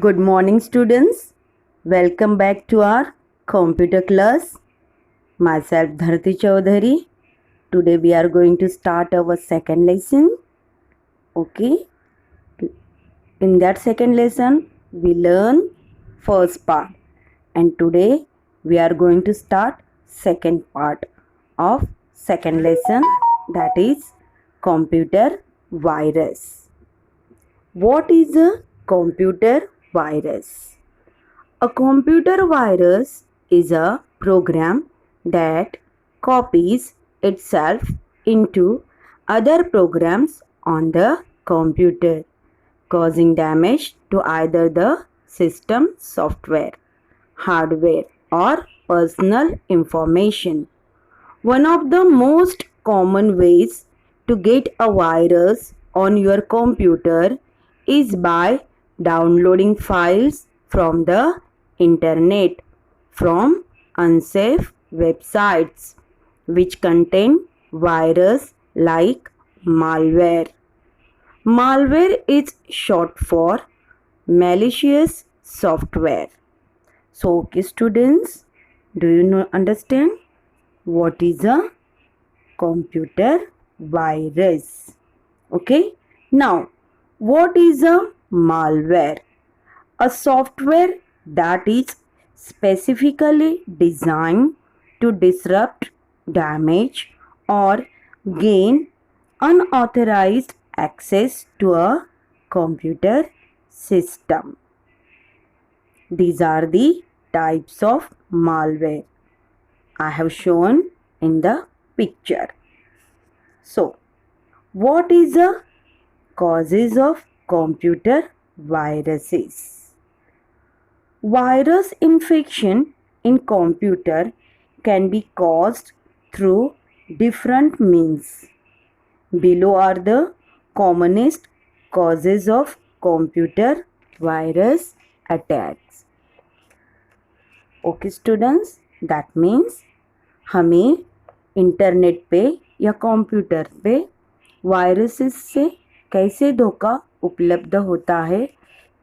Good morning, students. Welcome back to our computer class. Myself, Dharti Chaudhary. Today we are going to start our second lesson. Okay. In that second lesson, we learn first part, and today we are going to start second part of second lesson, that is computer virus. What is a computer virus? A computer virus is a program that copies itself into other programs on the computer, causing damage to either the system software, hardware, or personal information. One of the most common ways to get a virus on your computer is by downloading files from the internet from unsafe websites which contain virus like malware. Malware is short for malicious software. So, okay, students, do you understand what is a computer virus? Okay, now what is a malware? A software that is specifically designed to disrupt, damage, or gain unauthorized access to a computer system. These are the types of malware I have shown in the picture. So, what is the causes of computer viruses? Virus infection in computer can be caused through different means. Below are the commonest causes of computer virus attacks. Okay students, that means हमें internet पे या computer पे viruses से कैसे धोखा उपलब्ध होता है,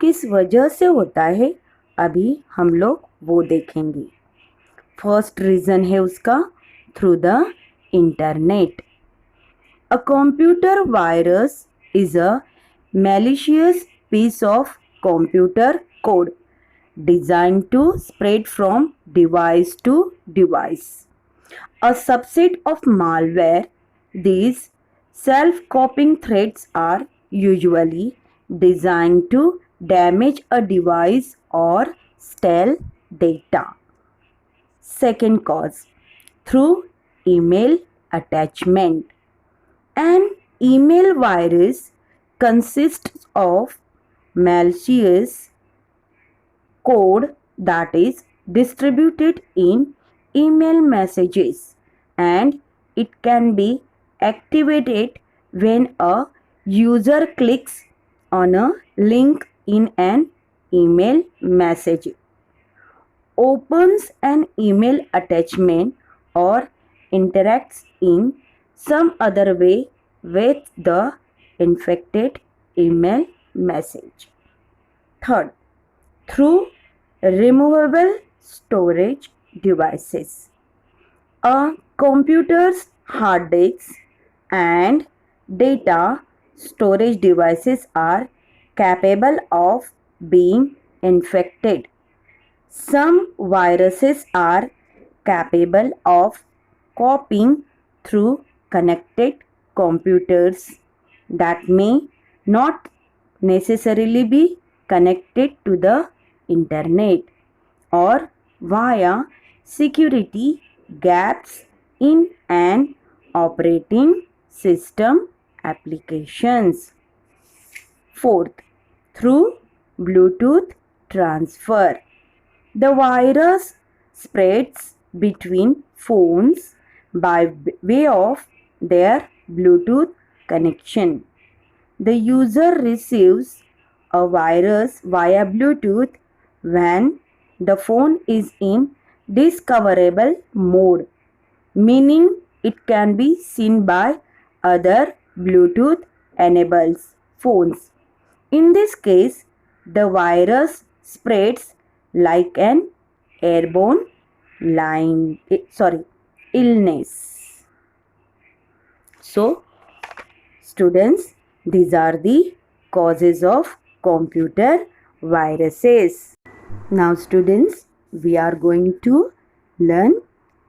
किस वजह से होता है, अभी हम लोग वो देखेंगे. फर्स्ट रीज़न है उसका through the internet. A computer virus is a malicious piece of computer code designed to spread from device to device. A subset of malware, these self-copying threats are usually designed to damage a device or steal data. Second cause, through email attachment. An email virus consists of malicious code that is distributed in email messages, and it can be activated when a user clicks on a link in an email message, opens an email attachment, or interacts in some other way with the infected email message. Third, through removable storage devices. A computer's hard disks and data storage devices are capable of being infected. Some viruses are capable of copying through connected computers that may not necessarily be connected to the internet, or via security gaps in an operating system applications. Fourth, through Bluetooth transfer. The virus spreads between phones by way of their Bluetooth connection. The user receives a virus via Bluetooth when the phone is in discoverable mode, meaning it can be seen by other Bluetooth enabled phones. In this case, the virus spreads like an airborne illness. So, students, these are the causes of computer viruses. Now, students, we are going to learn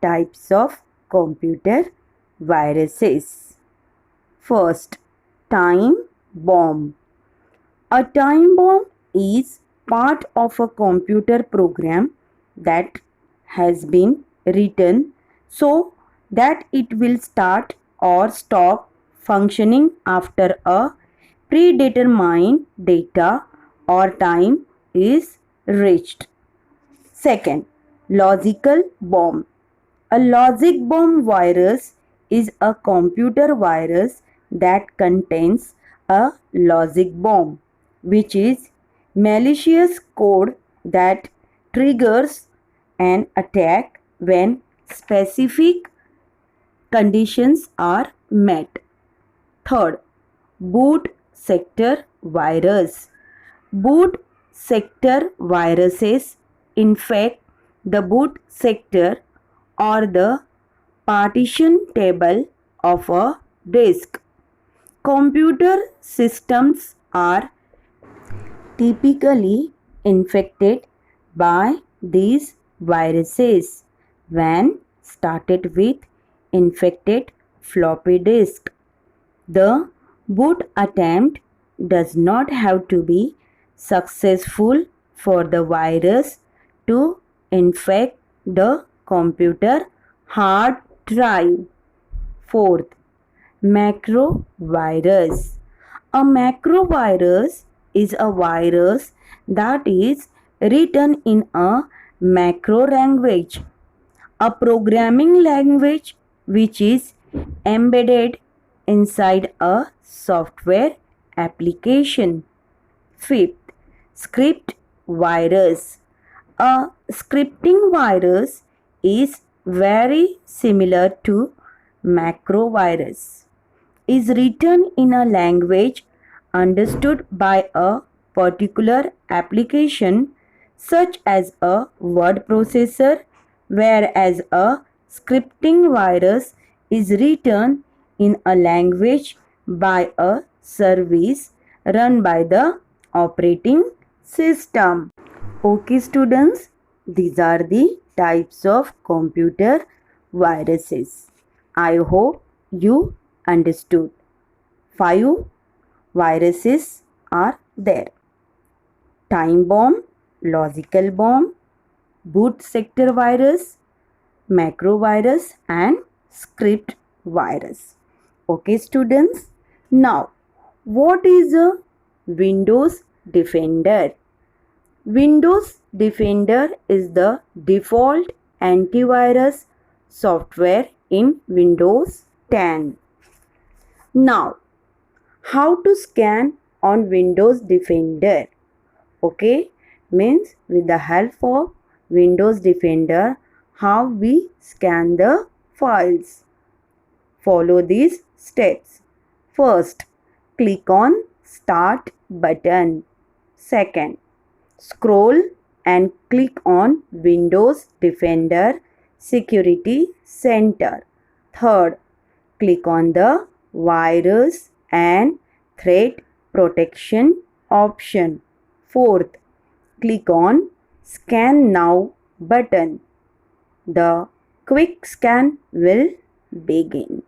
types of computer viruses. First, time bomb. A time bomb is part of a computer program that has been written so that it will start or stop functioning after a predetermined data or time is reached. Second, logical bomb. A logic bomb virus is a computer virus that contains a logic bomb, which is malicious code that triggers an attack when specific conditions are met. Third, boot sector virus. Boot sector viruses infect the boot sector or the partition table of a disk. Computer systems are typically infected by these viruses when started with infected floppy disk. The boot attempt does not have to be successful for the virus to infect the computer hard drive. Fourth, macrovirus. A macrovirus is a virus that is written in a macro language, a programming language which is embedded inside a software application. Fifth, script virus. A scripting virus is very similar to macrovirus. Is written in a language understood by a particular application such as a word processor, whereas a scripting virus is written in a language by a service run by the operating system. Okay students, these are the types of computer viruses. I hope you understood. 5 viruses are there: time bomb, logical bomb, boot sector virus, macrovirus and script virus. Okay students, now what is a Windows Defender? Windows Defender is the default antivirus software in Windows 10. Now, how to scan on Windows Defender? Okay, means with the help of Windows Defender, how we scan the files. Follow these steps. First, click on Start button. Second, scroll and click on Windows Defender Security Center. Third, click on the Virus and Threat Protection option. Fourth, click on Scan Now button. The quick scan will begin.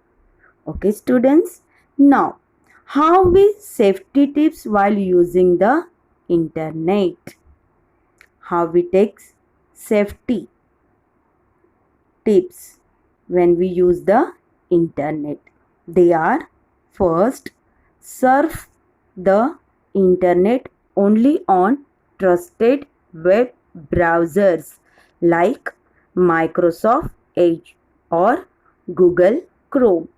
Okay students, now how we safety tips while using the internet? How we take safety tips when we use the internet? They are: first, surf the internet only on trusted web browsers like Microsoft Edge or Google Chrome.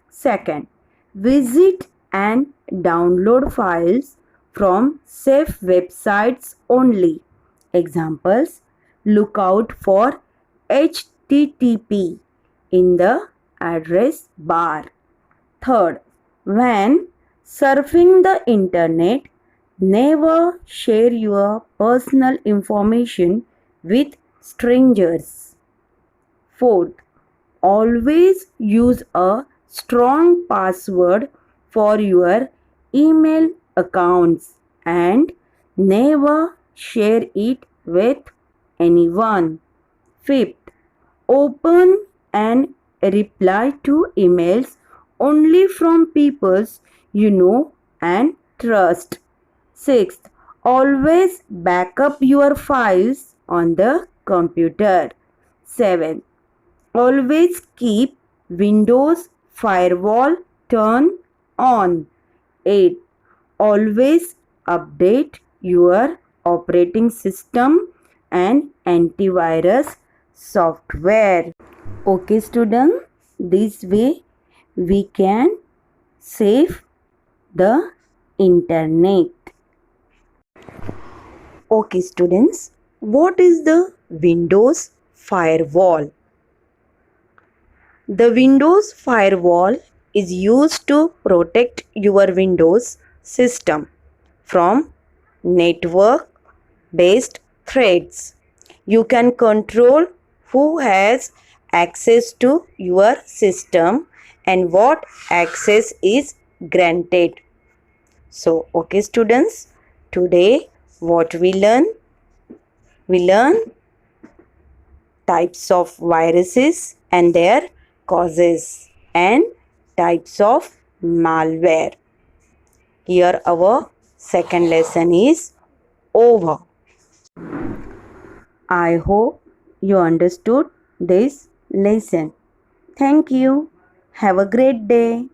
Second, visit and download files from safe websites only. Examples: look out for HTTP in the address bar. Third, when surfing the internet, Never share your personal information with strangers. Fourth, always use a strong password for your email accounts and never share it with anyone. Fifth, open and reply to emails only from people you know and trust. Sixth, always back up your files on the computer. Seventh, always keep Windows firewall turned on. 8. Always update your operating system and antivirus software. Okay, student, this way we can save the internet. Okay, students, what is the Windows firewall? The Windows firewall is used to protect your Windows system from network based threats. You can control who has access to your system and what access is granted. So, okay, students, today what we learn? We learn types of viruses and their causes and types of malware. Here our second lesson is over. I hope you understood this lesson. Thank you. Have a great day.